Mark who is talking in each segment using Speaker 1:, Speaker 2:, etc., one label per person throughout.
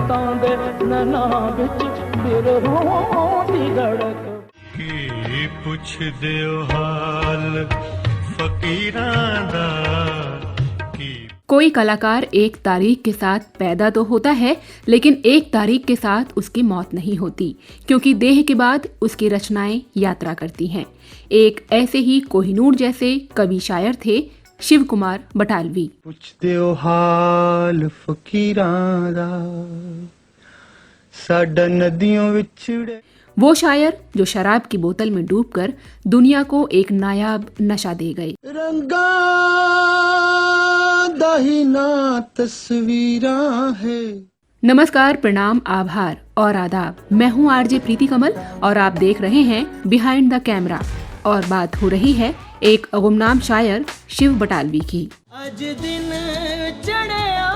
Speaker 1: गीतां दे नैना विच बिरहों दी धड़क
Speaker 2: की पुछ दियो हाल फकीरां दा।
Speaker 3: कोई कलाकार एक तारीख के साथ पैदा तो होता है, लेकिन एक तारीख के साथ उसकी मौत नहीं होती, क्योंकि देह के बाद उसकी रचनाएं यात्रा करती हैं। एक ऐसे ही कोहिनूर जैसे कवि शायर थे शिव कुमार बटालवी।
Speaker 4: पुछते हो हाल फकीरां दा, साडा नदियों विछड़े।
Speaker 3: वो शायर जो शराब की बोतल में डूबकर दुनिया को एक नायाब नशा दे गए।
Speaker 4: रंगा दाहिना तस्वीरां है।
Speaker 3: नमस्कार, प्रणाम, आभार और आदाब। मैं हूँ आरजे प्रीति कमल और आप देख रहे हैं बिहाइंड द कैमरा। और बात हो रही है एक गुमनाम शायर शिव बटालवी की।
Speaker 1: अज दिन चढ़िया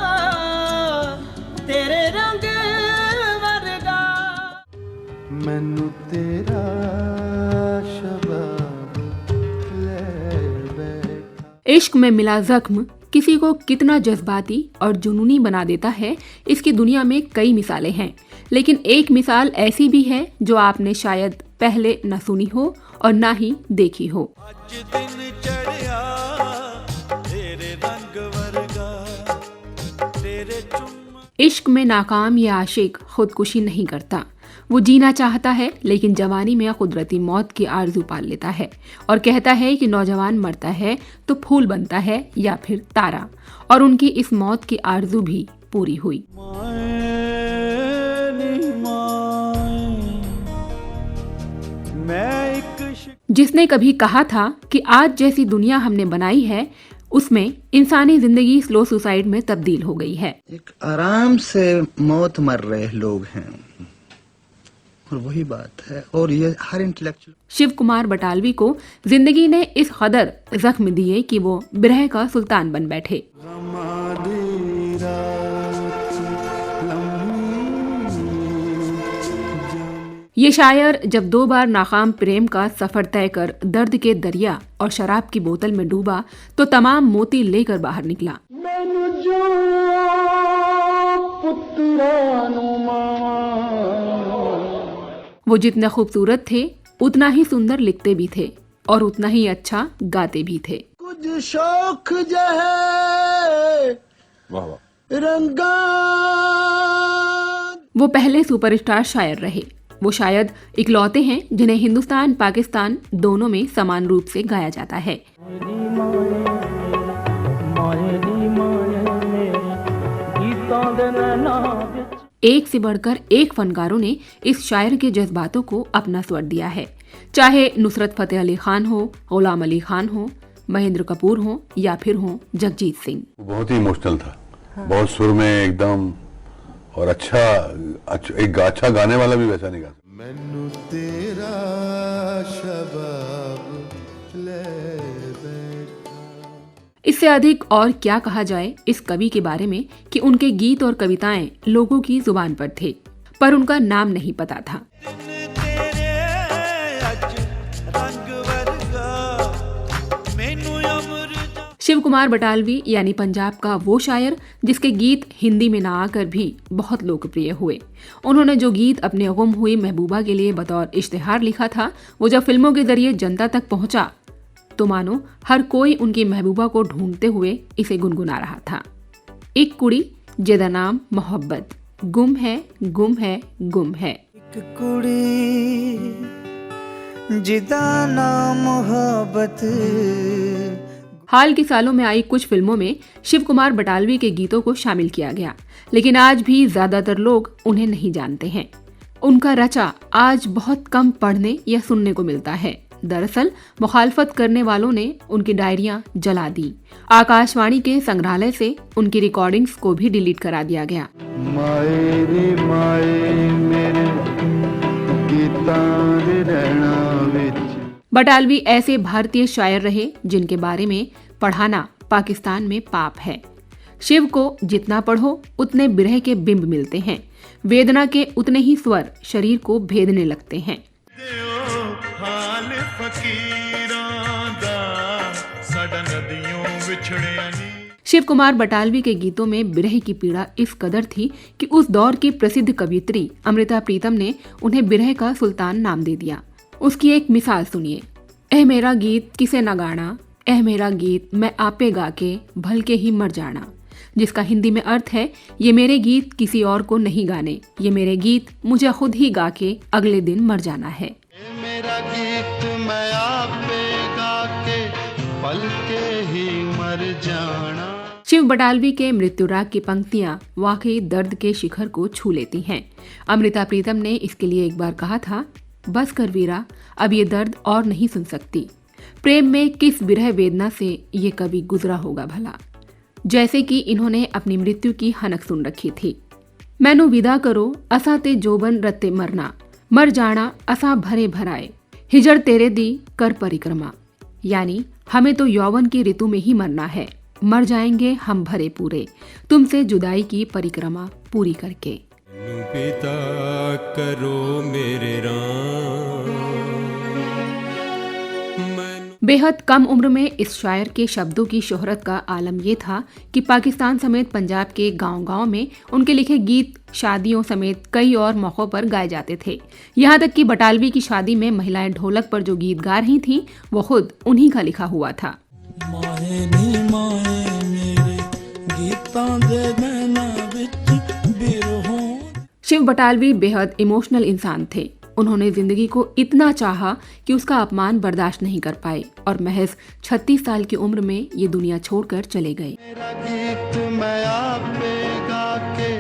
Speaker 1: तेरे रंग वर्गा,
Speaker 4: मैनू तेरा शबाब ले बैठा।
Speaker 3: इश्क में मिला जख्म किसी को कितना जज्बाती और जुनूनी बना देता है, इसकी दुनिया में कई मिसालें हैं, लेकिन एक मिसाल ऐसी भी है जो आपने शायद पहले न सुनी हो और ना ही देखी हो।
Speaker 2: अज दिन चढ़िया तेरे रंग वर्गा, तेरे चुम्मा।
Speaker 3: इश्क में नाकाम ये आशिक खुदकुशी नहीं करता। वो जीना चाहता है, लेकिन जवानी में कुदरती मौत की आरजू पाल लेता है और कहता है कि नौजवान मरता है तो फूल बनता है या फिर तारा। और उनकी इस मौत की आरजू भी पूरी हुई। जिसने कभी कहा था कि आज जैसी दुनिया हमने बनाई है, उसमें इंसानी जिंदगी स्लो सुसाइड में तब्दील हो गई है।
Speaker 4: एक आराम से मौत मर रहे लोग हैं, और वही बात है। और ये हर इंटेलेक्चुअल
Speaker 3: शिव कुमार बटालवी को जिंदगी ने इस कदर जख्म दिए कि वो बिरह का सुल्तान बन बैठे। ये शायर जब 2 बार नाकाम प्रेम का सफर तय कर दर्द के दरिया और शराब की बोतल में डूबा तो तमाम मोती लेकर बाहर निकला।
Speaker 1: मैनू जो पुत्रा नू
Speaker 3: वो जितने खूबसूरत थे उतना ही सुंदर लिखते भी थे और उतना ही अच्छा गाते भी थे।
Speaker 4: कुछ शौक जहे रंगा।
Speaker 3: वो पहले सुपरस्टार शायर रहे। वो शायद इकलौते हैं जिन्हें हिंदुस्तान पाकिस्तान दोनों में समान रूप से गाया जाता है। एक से बढ़कर एक फनकारों ने इस शायर के जज्बातों को अपना स्वर दिया है, चाहे नुसरत फतेह अली खान हो, गुलाम अली खान हो, महेंद्र कपूर हो या फिर हो जगजीत सिंह।
Speaker 5: बहुत ही इमोशनल था। हाँ। बहुत सुर में एकदम, और एक अच्छा गाने वाला भी वैसा नहीं गा।
Speaker 4: मैनू तेरा शबाब ले बैठा।
Speaker 3: इससे अधिक और क्या कहा जाए इस कवि के बारे में कि उनके गीत और कविताएं लोगों की जुबान पर थे, पर उनका नाम नहीं पता था। शिव कुमार बटालवी यानी पंजाब का वो शायर जिसके गीत हिंदी में ना आकर भी बहुत लोकप्रिय हुए। उन्होंने जो गीत अपने गुम हुई महबूबा के लिए बतौर इश्तिहार लिखा था, वो जब फिल्मों के जरिए जनता तक पहुंचा तो मानो हर कोई उनकी महबूबा को ढूंढते हुए इसे गुनगुना रहा था। एक कुड़ी जेदा नाम मोहब्बत, गुम है गुम है गुम है।
Speaker 6: एक कुड़ी जेदा नाम मोहब्बत।
Speaker 3: हाल के सालों में आई कुछ फिल्मों में शिव कुमार बटालवी के गीतों को शामिल किया गया, लेकिन आज भी ज्यादातर लोग उन्हें नहीं जानते हैं। उनका रचा आज बहुत कम पढ़ने या सुनने को मिलता है। दरअसल मुखालफत करने वालों ने उनकी डायरियां जला दी। आकाशवाणी के संग्रहालय से उनकी रिकॉर्डिंग्स को भी डिलीट करा दिया गया। बटालवी ऐसे भारतीय शायर रहे जिनके बारे में पढ़ाना पाकिस्तान में पाप है। शिव को जितना पढ़ो उतने बिरह के बिंब मिलते हैं, वेदना के उतने ही स्वर शरीर को भेदने लगते हैं। शिव कुमार बटालवी के गीतों में विरह की पीड़ा इस कदर थी कि उस दौर की प्रसिद्ध कवयित्री अमृता प्रीतम ने उन्हें विरह का सुल्तान नाम दे दिया। उसकी एक मिसाल सुनिए। एह मेरा गीत किसे न गाना, एह मेरा गीत मैं आपे गा के भल के ही मर जाना, जिसका हिंदी में अर्थ है ये मेरे गीत किसी और को नहीं गाने, ये मेरे गीत मुझे खुद ही गा के अगले दिन मर जाना है।
Speaker 2: मेरा गीत मैं आपे गा के पल के ही मर जाना।
Speaker 3: शिव बटालवी के मृत्युराग की पंक्तियां वाकई दर्द के शिखर को छू लेती हैं। अमृता प्रीतम ने इसके लिए एक बार कहा था, बस कर वीरा, अब ये दर्द और नहीं सुन सकती। प्रेम में किस विरह वेदना से ये कवि गुजरा होगा भला। जैसे कि इन्होंने अपनी मृत्यु की हनक सुन रखी थी। मैनू विदा करो असा ते जोबन रत्ते मरना, मर जाना असा भरे भराए, हिजड़ तेरे दी कर परिक्रमा। यानी हमें तो यौवन की ऋतु में ही मरना है, मर जाएंगे हम भरे पूरे, तुमसे जुदाई की परिक्रमा पूरी करके।
Speaker 2: विदा करो मेरे राम।
Speaker 3: बेहद कम उम्र में इस शायर के शब्दों की शोहरत का आलम ये था कि पाकिस्तान समेत पंजाब के गांव-गांव में उनके लिखे गीत शादियों समेत कई और मौक़ों पर गाए जाते थे। यहाँ तक कि बटालवी की शादी में महिलाएं ढोलक पर जो गीत गा रही थीं वो खुद उन्हीं का लिखा हुआ था।
Speaker 1: माए नी माए मेरे गीतां दे नैना विच बिरहों।
Speaker 3: शिव बटालवी बेहद इमोशनल इंसान थे। उन्होंने जिंदगी को इतना चाहा कि उसका अपमान बर्दाश्त नहीं कर पाए और महज 36 साल की उम्र में ये दुनिया छोड़कर चले गए।
Speaker 2: मेरा गीत मैं आपे गा के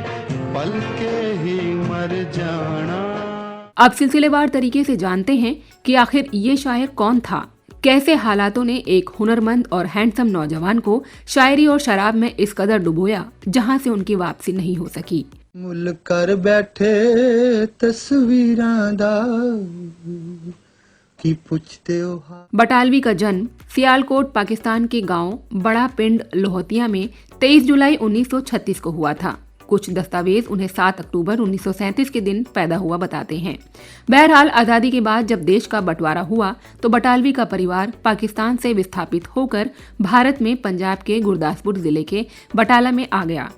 Speaker 2: पल के ही मर जाना।
Speaker 3: अब सिलसिलेवार तरीके से जानते हैं कि आखिर ये शायर कौन था, कैसे हालातों ने एक हुनरमंद और हैंडसम नौजवान को शायरी और शराब में इस कदर डुबोया जहां से उनकी वापसी नहीं हो सकी।
Speaker 4: मुल कर बैठे तस्वीरां दा की पुछते हो।
Speaker 3: बटालवी का जन्म सियालकोट पाकिस्तान के गांव बड़ा पिंड लोहतिया में 23 जुलाई 1936 को हुआ था। कुछ दस्तावेज उन्हें 7 अक्टूबर 1937 के दिन पैदा हुआ बताते हैं। बहरहाल आज़ादी के बाद जब देश का बंटवारा हुआ तो बटालवी का परिवार पाकिस्तान से विस्थापित होकर भारत में पंजाब के गुरदासपुर जिले के बटाला में आ गया।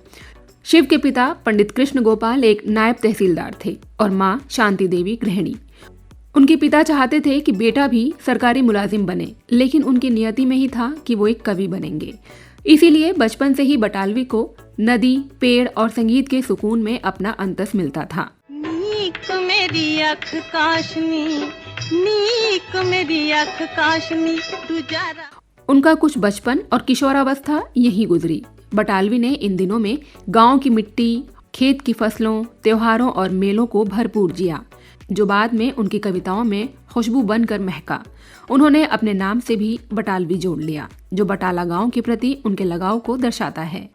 Speaker 3: शिव के पिता पंडित कृष्ण गोपाल एक नायब तहसीलदार थे और मां शांति देवी गृहिणी। उनके पिता चाहते थे कि बेटा भी सरकारी मुलाजिम बने, लेकिन उनकी नियति में ही था कि वो एक कवि बनेंगे। इसीलिए बचपन से ही बटालवी को नदी, पेड़ और संगीत के सुकून में अपना अंतस मिलता था।
Speaker 7: नीक मेरी अख काशनी, नीक मेरी अख काशनी तुझारा।
Speaker 3: उनका कुछ बचपन और किशोरावस्था यहीं गुजरी। बटालवी ने इन दिनों में गांव की मिट्टी, खेत की फसलों, त्योहारों और मेलों को भरपूर जिया, जो बाद में उनकी कविताओं में खुशबू बनकर महका। उन्होंने अपने नाम से भी बटालवी जोड़ लिया, जो बटाला गांव के प्रति उनके लगाव को दर्शाता है।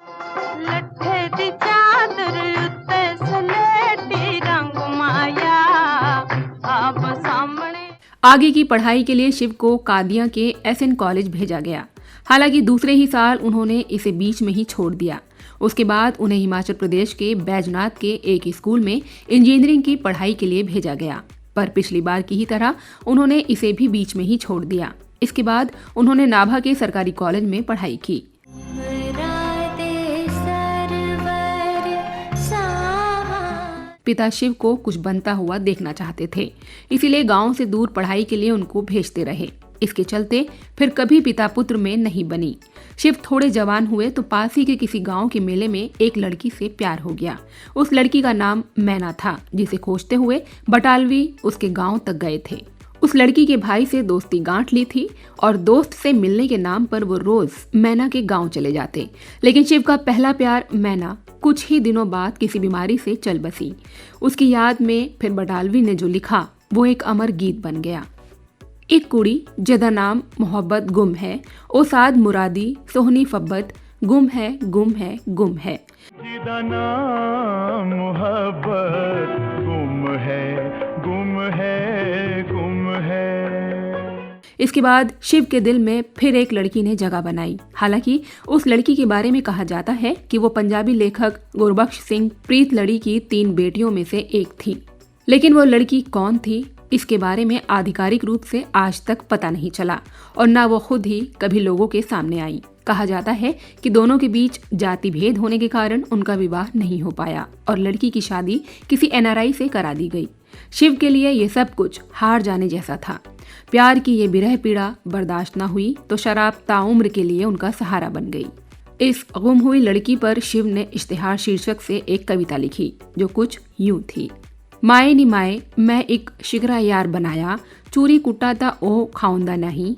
Speaker 3: आगे की पढ़ाई के लिए शिव को कादियां के SN कॉलेज भेजा गया। हालांकि दूसरे ही साल उन्होंने इसे बीच में ही छोड़ दिया। उसके बाद उन्हें हिमाचल प्रदेश के बैजनाथ के एक स्कूल में इंजीनियरिंग की पढ़ाई के लिए भेजा गया, पर पिछली बार की ही तरह उन्होंने इसे भी बीच में ही छोड़ दिया। इसके बाद उन्होंने नाभा के सरकारी कॉलेज में पढ़ाई की। पिता शिव को कुछ बनता हुआ देखना चाहते थे, इसीलिए गांव से दूर पढ़ाई के लिए उनको भेजते रहे। इसके चलते फिर कभी पिता पुत्र में नहीं बनी। शिव थोड़े जवान हुए तो पास ही के किसी गांव के मेले में एक लड़की से प्यार हो गया। उस लड़की का नाम मैना था, जिसे खोजते हुए बटालवी उसके गांव तक गए थे। उस लड़की के भाई से दोस्ती गांठ ली थी और दोस्त से मिलने के नाम पर वो रोज मैना के गांव चले जाते। लेकिन शिव का पहला प्यार मैना कुछ ही दिनों बाद किसी बीमारी से चल बसी। उसकी याद में फिर बटालवी ने जो लिखा वो एक अमर गीत बन गया। एक कुड़ी जदा नाम मोहब्बत गुम है, ओ साद मुरादी सोहनी फब्बत गुम है गुम है गुम है।
Speaker 2: जिदा नाम मोहब्बत गुम है गुम है गुम है।
Speaker 3: इसके बाद शिव के दिल में फिर एक लड़की ने जगह बनाई। हालांकि उस लड़की के बारे में कहा जाता है कि वो पंजाबी लेखक गुरबख्श सिंह प्रीत लड़ी की 3 बेटियों में से एक थी। लेकिन वो लड़की कौन थी, इसके बारे में आधिकारिक रूप से आज तक पता नहीं चला और न वो खुद ही कभी लोगों के सामने आई। कहा जाता है कि दोनों के बीच जाति भेद होने के कारण उनका विवाह नहीं हो पाया और लड़की की शादी किसी NRI से करा दी गई। शिव के लिए ये सब कुछ हार जाने जैसा था। प्यार की ये विरह पीड़ा बर्दाश्त न हुई तो शराब ताउम्र के लिए उनका सहारा बन गई। इस गुम हुई लड़की पर शिव ने इश्तिहार शीर्षक से एक कविता लिखी जो कुछ यूं थी। माए नी माए मैं एक शिगरा यार बनाया, चूरी कुटा ता ओ खाउंदा नहीं,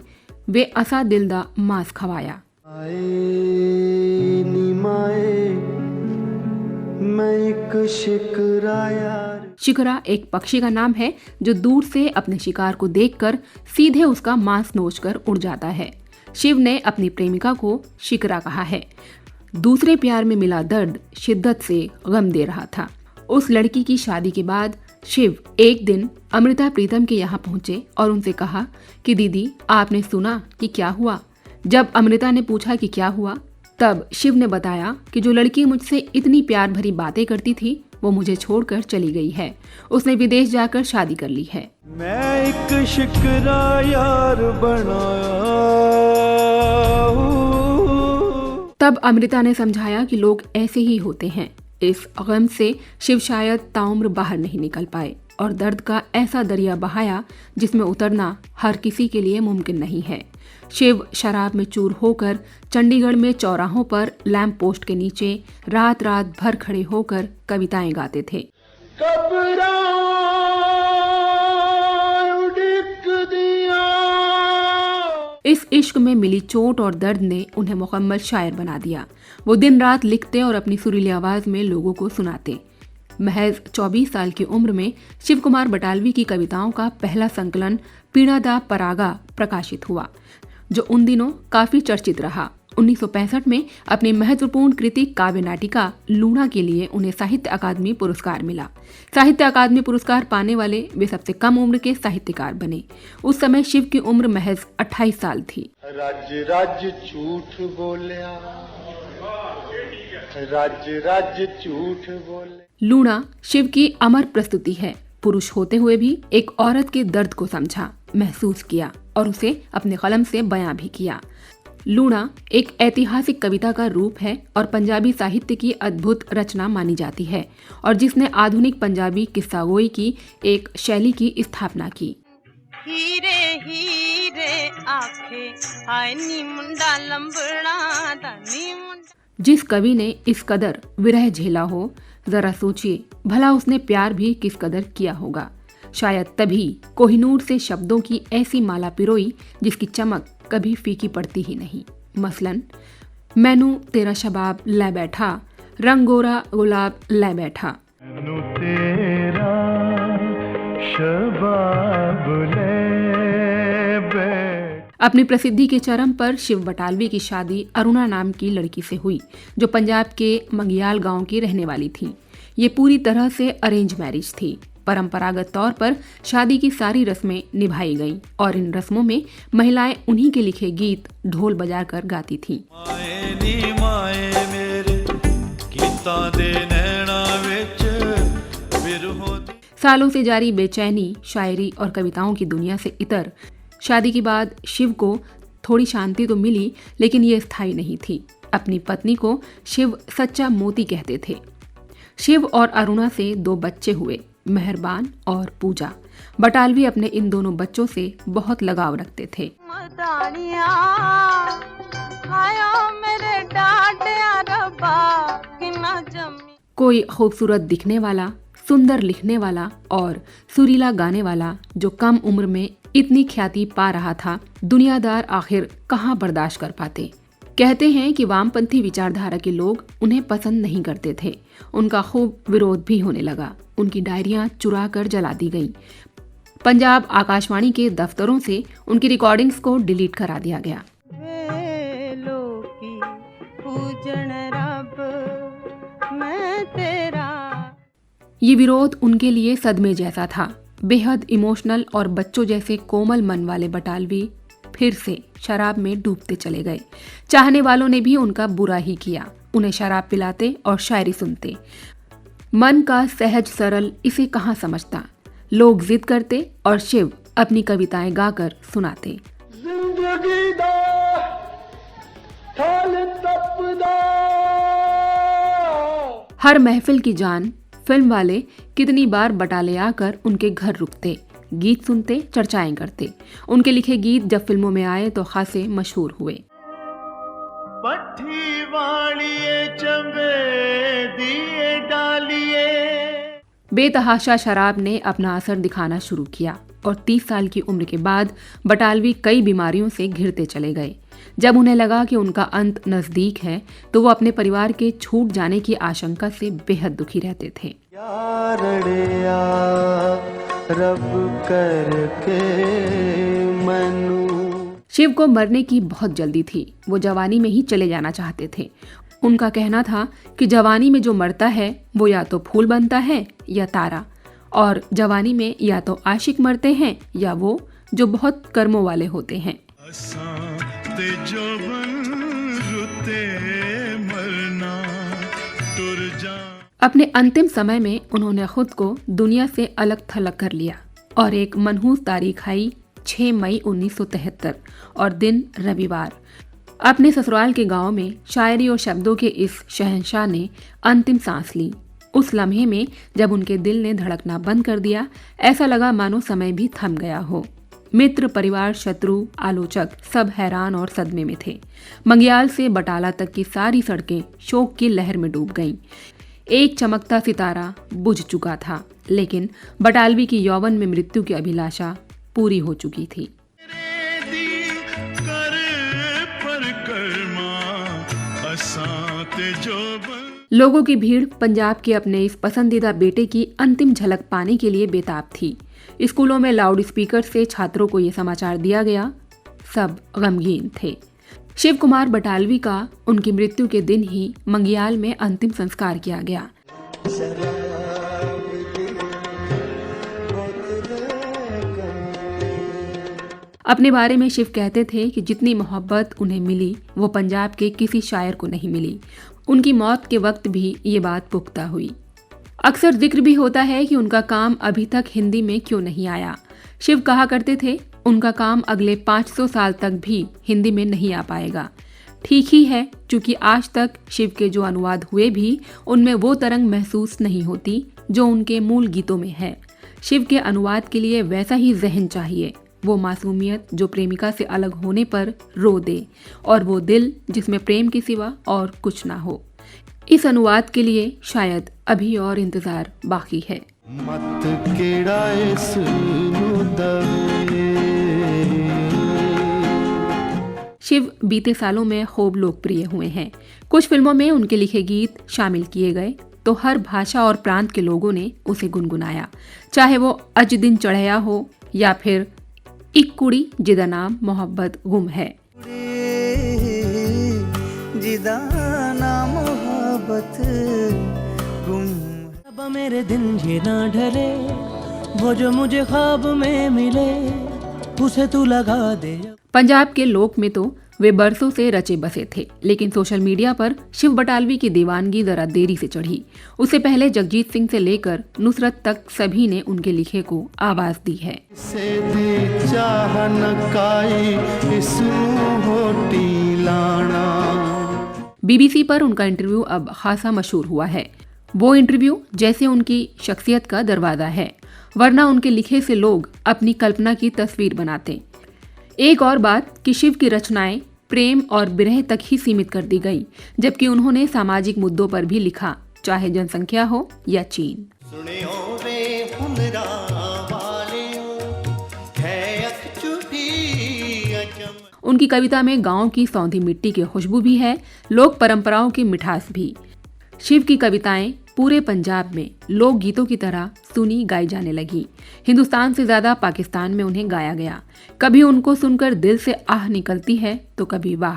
Speaker 3: वे असा दिल दा मांस खवाया।
Speaker 2: आए नी माए मैं एक शिकरा यार।
Speaker 3: शिकरा एक पक्षी का नाम है जो दूर से अपने शिकार को देखकर सीधे उसका मांस नोचकर उड़ जाता है। शिव ने अपनी प्रेमिका को शिकरा कहा है। दूसरे प्यार में मिला दर्द शिद्दत से गम दे रहा था। उस लड़की की शादी के बाद शिव एक दिन अमृता प्रीतम के यहाँ पहुंचे और उनसे कहा कि दीदी आपने सुना कि क्या हुआ। जब अमृता ने पूछा कि क्या हुआ, तब शिव ने बताया कि जो लड़की मुझसे इतनी प्यार भरी बातें करती थी वो मुझे छोड़कर चली गई है। उसने विदेश जाकर शादी कर ली है।
Speaker 2: मैं एक शिकरा यार बनाया।
Speaker 3: तब अमृता ने समझाया कि लोग ऐसे ही होते हैं। इस गम से शिव शायद ताउम्र बाहर नहीं निकल पाए और दर्द का ऐसा दरिया बहाया जिसमें उतरना हर किसी के लिए मुमकिन नहीं है। शिव शराब में चूर होकर चंडीगढ़ में चौराहों पर लैंप पोस्ट के नीचे रात रात भर खड़े होकर कविताएं गाते थे। इस इश्क में मिली चोट और दर्द ने उन्हें मुकम्मल शायर बना दिया। वो दिन रात लिखते और अपनी सुरीली आवाज में लोगों को सुनाते। महज 24 साल की उम्र में शिव कुमार बटालवी की कविताओं का पहला संकलन पीड़ा दा परागा प्रकाशित हुआ जो उन दिनों काफी चर्चित रहा। 1965 में अपनी महत्वपूर्ण कृति काव्य नाटिका लूणा के लिए उन्हें साहित्य अकादमी पुरस्कार मिला। साहित्य अकादमी पुरस्कार पाने वाले वे सबसे कम उम्र के साहित्यकार बने। उस समय शिव की उम्र महज 28 साल थी।
Speaker 2: राज्य राज्य झूठ बोलिया, राज्य राज्य झूठ बोले।
Speaker 3: लूणा शिव की अमर प्रस्तुति है। पुरुष होते हुए भी एक औरत के दर्द को समझा, महसूस किया और उसे अपने कलम से बयां भी किया। लूणा एक ऐतिहासिक कविता का रूप है और पंजाबी साहित्य की अद्भुत रचना मानी जाती है और जिसने आधुनिक पंजाबी किस्सागोई की एक शैली की स्थापना की।
Speaker 7: हीरे हीरे आखे हाय नी मुंडा लंबड़ा दा नी मुंडा।
Speaker 3: जिस कवि ने इस कदर विरह झेला हो, जरा सोचिए भला उसने प्यार भी किस कदर किया होगा। शायद तभी कोहिनूर से शब्दों की ऐसी माला पिरोई जिसकी चमक कभी फीकी पड़ती ही नहीं। मसलन मैनू तेरा शबाब लै बैठा, रंग गोरा गुलाब लै बैठा।
Speaker 2: मैनू तेरा शबाब लै बैठा।
Speaker 3: अपनी प्रसिद्धि के चरम पर शिव बटालवी की शादी अरुणा नाम की लड़की से हुई जो पंजाब के मंगियाल गांव की रहने वाली थी। ये पूरी तरह से अरेंज मैरिज थी। परंपरागत तौर पर शादी की सारी रस्में निभाई गईं और इन रस्मों में महिलाएं उन्हीं के लिखे गीत ढोल बजाकर गाती थीं।
Speaker 2: माए नी माए मेरे गीतां दे नैना विच बिरहों दी।
Speaker 3: सालों से जारी बेचैनी, शायरी और कविताओं की दुनिया से इतर शादी के बाद शिव को थोड़ी शांति तो मिली, लेकिन ये स्थायी नहीं थी। अपनी पत्नी को शिव सच्चा मोती कहते थे। शिव और अरुणा से 2 बच्चे हुए, मेहरबान और पूजा। बटालवी अपने इन दोनों बच्चों से बहुत लगाव रखते थे।
Speaker 7: मदानिया हायो मेरे डाडिया रब्बा किना जमी।
Speaker 3: कोई खूबसूरत दिखने वाला, सुंदर लिखने वाला और सुरीला गाने वाला जो कम उम्र में इतनी ख्याति पा रहा था, दुनियादार आखिर कहाँ बर्दाश्त कर पाते। कहते हैं कि वामपंथी विचारधारा के लोग उन्हें पसंद नहीं करते थे। उनका खूब विरोध भी होने लगा। उनकी डायरियां चुरा कर जला दी गईं। पंजाब आकाशवाणी के दफ्तरों से उनकी रिकॉर्डिंग्स को डिलीट करा दिया गया। ये विरोध उनके लिए सदमे जैसा था। बेहद इमोशनल और बच्चों जैसे कोमल मन वाले बटालवी फिर से शराब में डूबते चले गए। चाहने वालों ने भी उनका बुरा ही किया। उन्हें शराब पिलाते और शायरी सुनते। मन का सहज सरल इसे कहाँ समझता। लोग जिद करते और शिव अपनी कविताएं गाकर सुनाते।
Speaker 1: जिंदगी दा थाल तपदा
Speaker 3: हर महफिल की जान फिल्म वाले कितनी बार बटाले आकर उनके घर रुकते, गीत सुनते, चर्चाएं करते। उनके लिखे गीत जब फिल्मों में आए तो खासे मशहूर हुए।
Speaker 2: पट्टी वालिए चंबे दिए डालिए।
Speaker 3: बेतहाशा शराब ने अपना असर दिखाना शुरू किया और 30 साल की उम्र के बाद बटालवी कई बीमारियों से घिरते चले गए। जब उन्हें लगा कि उनका अंत नजदीक है तो वो अपने परिवार के छूट जाने की आशंका से बेहद दुखी रहते थे।
Speaker 2: यारड़िया रब करके मनु।
Speaker 3: शिव को मरने की बहुत जल्दी थी। वो जवानी में ही चले जाना चाहते थे। उनका कहना था कि जवानी में जो मरता है वो या तो फूल बनता है या तारा, और जवानी में या तो आशिक मरते हैं या वो जो बहुत कर्मों वाले होते हैं। अपने अंतिम समय में उन्होंने खुद को दुनिया से अलग थलग कर लिया और एक मनहूस तारीख आई 6 मई 1973 और दिन रविवार। अपने ससुराल के गांव में शायरी और शब्दों के इस शहंशाह ने अंतिम सांस ली। उस लम्हे में जब उनके दिल ने धड़कना बंद कर दिया, ऐसा लगा मानो समय भी थम गया हो। मित्र, परिवार, शत्रु, आलोचक सब हैरान और सदमे में थे। मंगियाल से बटाला तक की सारी सड़कें शोक की लहर में डूब गईं। एक चमकता सितारा बुझ चुका था, लेकिन बटालवी की यौवन में मृत्यु की अभिलाषा पूरी हो चुकी थी। लोगों की भीड़ पंजाब के अपने इस पसंदीदा बेटे की अंतिम झलक पाने के लिए बेताब थी। स्कूलों में लाउड स्पीकर से छात्रों को ये समाचार दिया गया। सब गमगीन थे। शिव कुमार बटालवी का उनकी मृत्यु के दिन ही मंगियाल में अंतिम संस्कार किया गया। अपने बारे में शिव कहते थे कि जितनी मोहब्बत उन्हें मिली वो पंजाब के किसी शायर को नहीं मिली। उनकी मौत के वक्त भी ये बात पुख्ता हुई। अक्सर जिक्र भी होता है कि उनका काम अभी तक हिंदी में क्यों नहीं आया। शिव कहा करते थे उनका काम अगले 500 साल तक भी हिंदी में नहीं आ पाएगा। ठीक ही है, क्योंकि आज तक शिव के जो अनुवाद हुए भी उनमें वो तरंग महसूस नहीं होती जो उनके मूल गीतों में है। शिव के अनुवाद के लिए वैसा ही जहन चाहिए, वो मासूमियत जो प्रेमिका से अलग होने पर रो दे, और वो दिल जिसमें प्रेम के सिवा और कुछ ना हो। इस अनुवाद के लिए शायद अभी और इंतजार बाकी है।
Speaker 2: मत केड़ा इस नू दवे।
Speaker 3: शिव बीते सालों में खूब लोकप्रिय हुए हैं। कुछ फिल्मों में उनके लिखे गीत शामिल किए गए तो हर भाषा और प्रांत के लोगों ने उसे गुनगुनाया, चाहे वो अज दिन चढ़या हो या फिर एक कुड़ी जिदा नाम मोहब्बत गुम है।
Speaker 6: जिदा नाम मोहब्बत गुम। अब मेरे दिन ये ना ढले, वो जो मुझे ख्वाब में मिले उसे तू लगा दे।
Speaker 3: पंजाब के लोक में तो वे बरसों से रचे बसे थे, लेकिन सोशल मीडिया पर शिव बटालवी की दीवानगी जरा देरी से चढ़ी। उससे पहले जगजीत सिंह से लेकर नुसरत तक सभी ने उनके लिखे को आवाज दी है। बीबीसी पर उनका इंटरव्यू अब खासा मशहूर हुआ है। वो इंटरव्यू जैसे उनकी शख्सियत का दरवाजा है, वरना उनके लिखे से लोग अपनी कल्पना की तस्वीर बनाते। एक और बात कि शिव की रचनाएं प्रेम और विरह तक ही सीमित कर दी गई, जबकि उन्होंने सामाजिक मुद्दों पर भी लिखा, चाहे जनसंख्या हो या चीन। उनकी कविता में गांव की सौंधी मिट्टी की खुशबू भी है, लोक परंपराओं की मिठास भी। शिव की कविताएं पूरे पंजाब में लोक गीतों की तरह सुनी गाई जाने लगी। हिंदुस्तान से ज्यादा पाकिस्तान में उन्हें गाया गया। कभी उनको सुनकर दिल से आह निकलती है तो कभी वाह।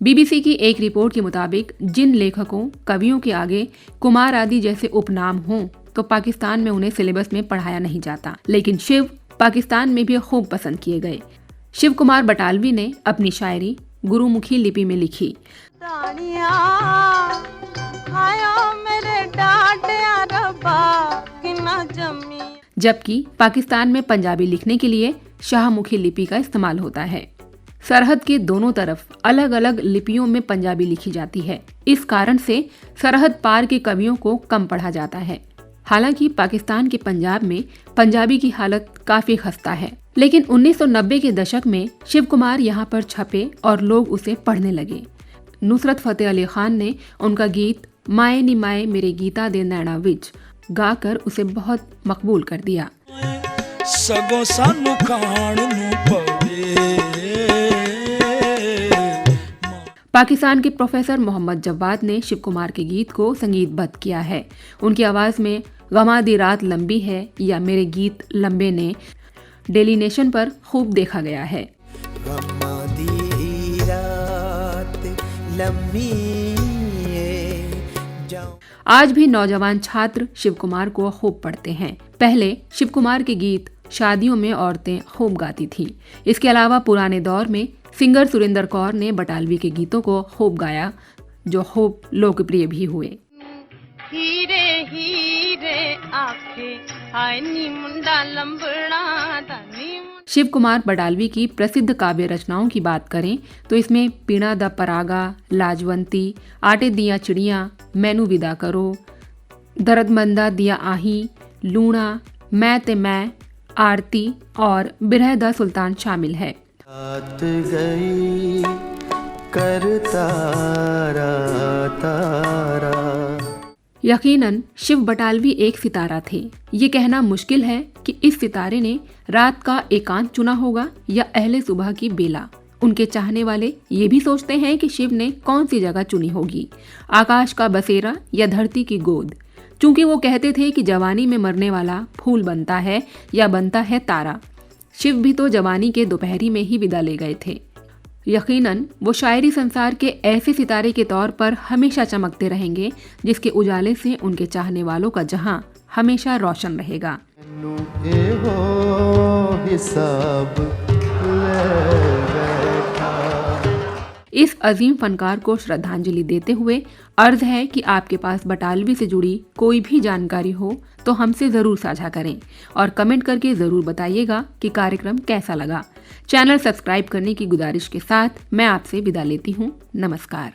Speaker 3: बीबीसी की एक रिपोर्ट के मुताबिक जिन लेखकों कवियों के आगे कुमार आदि जैसे उपनाम हों तो पाकिस्तान में उन्हें सिलेबस में पढ़ाया नहीं जाता, लेकिन शिव पाकिस्तान में भी खूब पसंद किए गए। शिव कुमार बटालवी ने अपनी शायरी गुरुमुखी लिपि में लिखी। जबकि पाकिस्तान में पंजाबी लिखने के लिए शाहमुखी लिपि का इस्तेमाल होता है। सरहद के दोनों तरफ अलग अलग लिपियों में पंजाबी लिखी जाती है। इस कारण से सरहद पार के कवियों को कम पढ़ा जाता है। हालांकि पाकिस्तान के पंजाब में पंजाबी की हालत काफी खस्ता है, लेकिन 1990 के दशक में शिव कुमार यहाँ पर छपे और लोग उसे पढ़ने लगे। नुसरत फतेह अली खान ने उनका गीत माए नी माए मेरे गीता दे नैना विच गाकर उसे बहुत मकबूल कर दिया।
Speaker 8: सगों सानू खाण नू पवे।
Speaker 3: पाकिस्तान के प्रोफेसर मोहम्मद जवाद ने शिव कुमार के गीत को संगीतबद्ध किया है। उनकी आवाज में गमा दी रात लंबी है या मेरे गीत लंबे ने डेली नेशन पर खूब देखा गया है।
Speaker 6: गमा दी रात लंबी
Speaker 3: आज भी नौजवान छात्र शिव कुमार को खूब पढ़ते हैं। पहले शिव कुमार के गीत शादियों में औरतें खूब गाती थीं। इसके अलावा पुराने दौर में सिंगर सुरेंद्र कौर ने बटालवी के गीतों को खूब गाया, जो खूब लोकप्रिय भी हुए।
Speaker 7: हीरे हीरे आखे हाय नी मुंडा लंबड़ा दानी।
Speaker 3: शिव कुमार बटालवी की प्रसिद्ध काव्य रचनाओं की बात करें तो इसमें पीणा दा परागा, लाजवंती, आटे दिया चिड़िया, मैनू विदा करो, दर्दमंदा दिया आही, लूणा, मैं ते मैं, आरती और बिरह दा सुल्तान शामिल है।
Speaker 6: रात गई कर तारा तारा।
Speaker 3: यकीनन शिव बटालवी एक सितारा थे। ये कहना मुश्किल है कि इस सितारे ने रात का एकांत चुना होगा या अहले सुबह की बेला। उनके चाहने वाले ये भी सोचते हैं कि शिव ने कौन सी जगह चुनी होगी, आकाश का बसेरा या धरती की गोद। चूंकि वो कहते थे कि जवानी में मरने वाला फूल बनता है या बनता है तारा। शिव भी तो जवानी के दोपहरी में ही विदा ले गए थे। यकीनन वो शायरी संसार के ऐसे सितारे के तौर पर हमेशा चमकते रहेंगे जिसके उजाले से उनके चाहने वालों का जहां हमेशा रोशन रहेगा। इस अजीम फनकार को श्रद्धांजलि देते हुए अर्ज है कि आपके पास बटालवी से जुड़ी कोई भी जानकारी हो तो हमसे ज़रूर साझा करें और कमेंट करके ज़रूर बताइएगा कि कार्यक्रम कैसा लगा। चैनल सब्सक्राइब करने की गुजारिश के साथ मैं आपसे विदा लेती हूँ। नमस्कार।